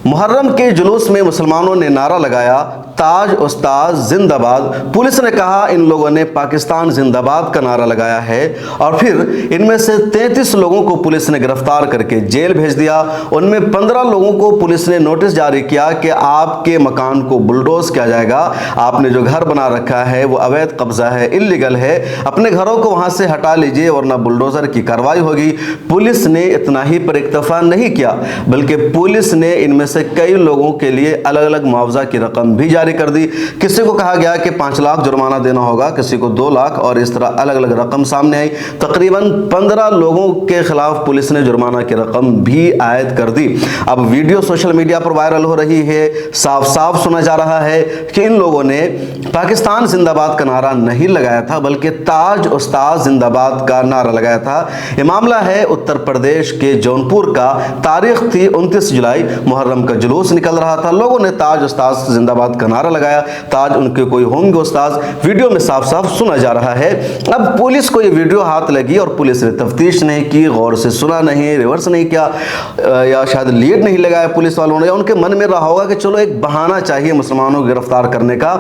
मुहर्रम के जुलूस में मुसलमानों ने नारा लगाया, ताज उस्ताद जिंदाबाद। पुलिस ने कहा इन लोगों ने पाकिस्तान जिंदाबाद का नारा लगाया है और फिर इनमें से 33 लोगों को पुलिस ने गिरफ्तार करके जेल भेज दिया। उनमें 15 लोगों को पुलिस ने नोटिस जारी किया कि आपके मकान को बुलडोज किया जाएगा, आपने जो घर बना रखा है वो अवैध कब्जा है, इल्लीगल है, अपने घरों को वहां से हटा लीजिए वरना बुलडोजर की कार्रवाई होगी। पुलिस ने इतना ही पर इक्तफा नहीं किया, बल्कि पुलिस ने इनमें से कई लोगों के लिए अलग अलग मुआवजा की रकम भी जारी कर दी। किसी को कहा गया कि 5 लाख जुर्माना देना होगा, किसी को 2 लाख, और इस तरह अलग अलग रकम सामने आई। तकरीबन 15 लोगों के खिलाफ पुलिस ने जुर्माना की रकम भी आयद कर दी। अब वीडियो सोशल मीडिया पर वायरल हो रही है, साफ साफ सुना जा रहा है कि इन लोगों ने पाकिस्तान जिंदाबाद का नारा नहीं लगाया था, बल्कि ताज उस्ताद जिंदाबाद का नारा लगाया था। यह मामला है उत्तर प्रदेश के जौनपुर का। तारीख थी 29 जुलाई, मुहर्रम का जुलूस निकल रहा था। लोगों ने ताज उस्ताद जिंदाबाद का नारा लगाया। ताज उनके कोई होंगे उस्ताद, वीडियो में साफ साफ सुना जा रहा है। अब पुलिस को ये वीडियो हाथ लगी और पुलिस ने तफ्तीश नहीं की, गौर से सुना नहीं, रिवर्स नहीं किया, या शायद लीड नहीं लगाया पुलिस वालों ने, या उनके मन में रहा होगा कि चलो एक बहाना चाहिए मुसलमानों को गिरफ्तार करने का।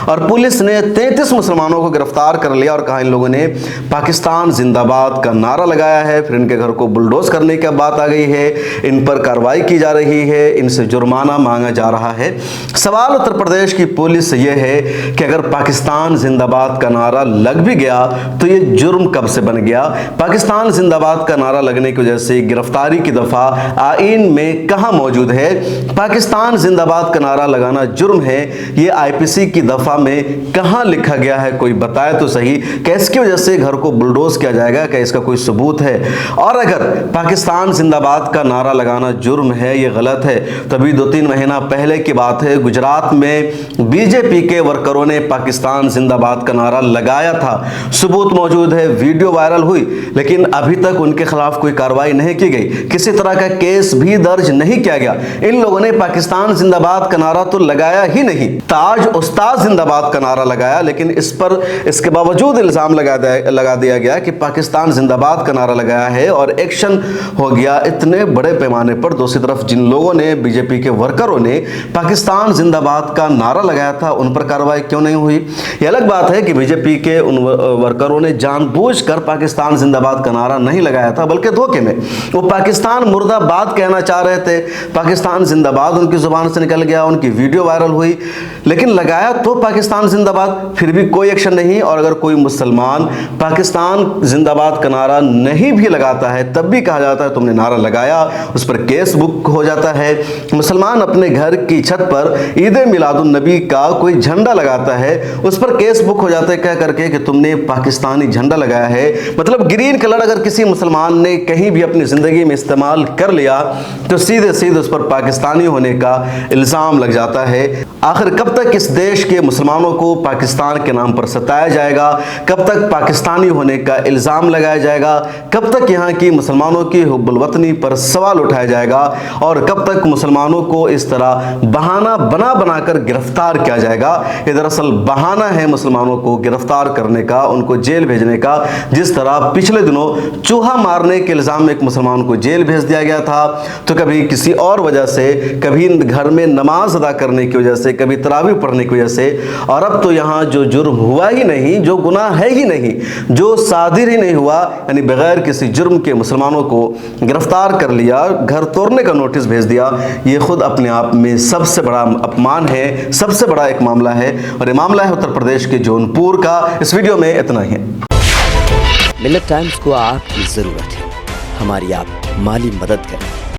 और पुलिस ने 33 मुसलमानों को गिरफ्तार कर लिया और कहा इन लोगों ने पाकिस्तान जिंदाबाद का नारा लगाया है। फिर इनके घर को बुलडोज करने की बात आ गई है, इन पर कार्रवाई की जा रही है, इनसे जुर्माना मांगा जा रहा है। सवाल उत्तर प्रदेश की पुलिस से यह है कि अगर पाकिस्तान जिंदाबाद का नारा लग भी गया तो ये जुर्म कब से बन गया? पाकिस्तान जिंदाबाद का नारा लगने की वजह से गिरफ्तारी की दफा आईन में कहां मौजूद है? पाकिस्तान जिंदाबाद का नारा लगाना जुर्म है, ये आईपीसी की दफा में कहां लिखा गया है? कोई बताए तो सही कि इसकी वजह से घर को बुलडोज किया जाएगा, क्या इसका कोई सबूत है? और अगर पाकिस्तान जिंदाबाद का नारा लगाना जुर्म है, ये गलत है, तभी 2-3 महीना पहले की बात है, गुजरात में बीजेपी के वर्करों ने पाकिस्तान जिंदाबाद का नारा लगाया था। सबूत मौजूद है, वीडियो वायरल हुई, लेकिन अभी तक उनके खिलाफ कोई कार्रवाई नहीं की गई, किसी तरह का केस भी दर्ज नहीं किया गया। इन लोगों ने पाकिस्तान जिंदाबाद का नारा तो लगाया ही नहीं, ताज उस्ताद जिंदाबाद का नारा लगाया, लेकिन इस पर इसके बावजूद इल्जाम लगा दिया गया कि पाकिस्तान जिंदाबाद का नारा लगाया है और एक्शन हो गया इतने बड़े पैमाने पर। दूसरी तरफ जिन लोगों ने, बीजेपी के वर्करों ने पाकिस्तान जिंदाबाद का नारा लगाया था, उन पर कार्रवाई क्यों नहीं हुई? यह अलग बात है कि बीजेपी के उन वर्करों ने जानबूझकर पाकिस्तान जिंदाबाद का नारा नहीं लगाया था, बल्कि धोखे में वो पाकिस्तान मुर्दाबाद कहना चाह रहे थे। पाकिस्तान जिंदाबाद उनकी जुबान से निकल गया, उनकी वीडियो वायरल हुई, लेकिन लगाया तो पाकिस्तान जिंदाबाद, फिर भी कोई एक्शन नहीं। और अगर कोई मुसलमान पाकिस्तान जिंदाबाद का नारा नहीं भी लगाता है, तब भी कहा जाता है तुमने नारा लगाया, उस पर केस बुक हो जाता है। मुसलमान अपने घर की छत पर ईद मिलादुन नबी का कोई झंडा लगाता है, उस पर केस बुक हो जाता है कह करके कि तुमने पाकिस्तानी झंडा लगाया है। मतलब ग्रीन कलर अगर किसी मुसलमान ने कहीं भी अपनी जिंदगी में इस्तेमाल कर लिया तो सीधे सीधे उस पर पाकिस्तानी होने का इल्जाम लग जाता है। आखिर कब तक इस देश के मुसलमानों को पाकिस्तान के नाम पर सताया जाएगा? कब तक पाकिस्तानी होने का इल्जाम लगाया जाएगा? कब तक यहाँ की मुसलमानों की हुब्बुल वतनी पर सवाल उठाया जाएगा? और कब तक मुसलमानों को इस तरह बहाना बना बनाकर गिरफ्तार किया जाएगा? ये दरअसल बहाना है मुसलमानों को गिरफ्तार करने का, उनको जेल भेजने का। जिस तरह पिछले दिनों चूहा मारने के इल्जाम में एक मुसलमान को जेल भेज दिया गया था, तो कभी किसी और वजह से, कभी घर में नमाज अदा करने की वजह से, कभी तरावी पढ़ने की वजह से, और अब तो यहाँ जो जुर्म हुआ ही नहीं, जो गुनाह है ही नहीं, जो सादिर ही नहीं हुआ, यानी बगैर किसी जुर्म के मुसलमानों को गिरफ्तार कर लिया, घर तोड़ने का नोटिस भेज दिया। ये खुद अपने आप में सबसे बड़ा अपमान है, सबसे बड़ा एक मामला है, और ये मामला है उत्तर प्रदेश के जौनपुर का। इस वीडियो में इतना ही। मिल्लत टाइम्स को आपकी ज़रूरत है, हमारी आप माली मदद करें।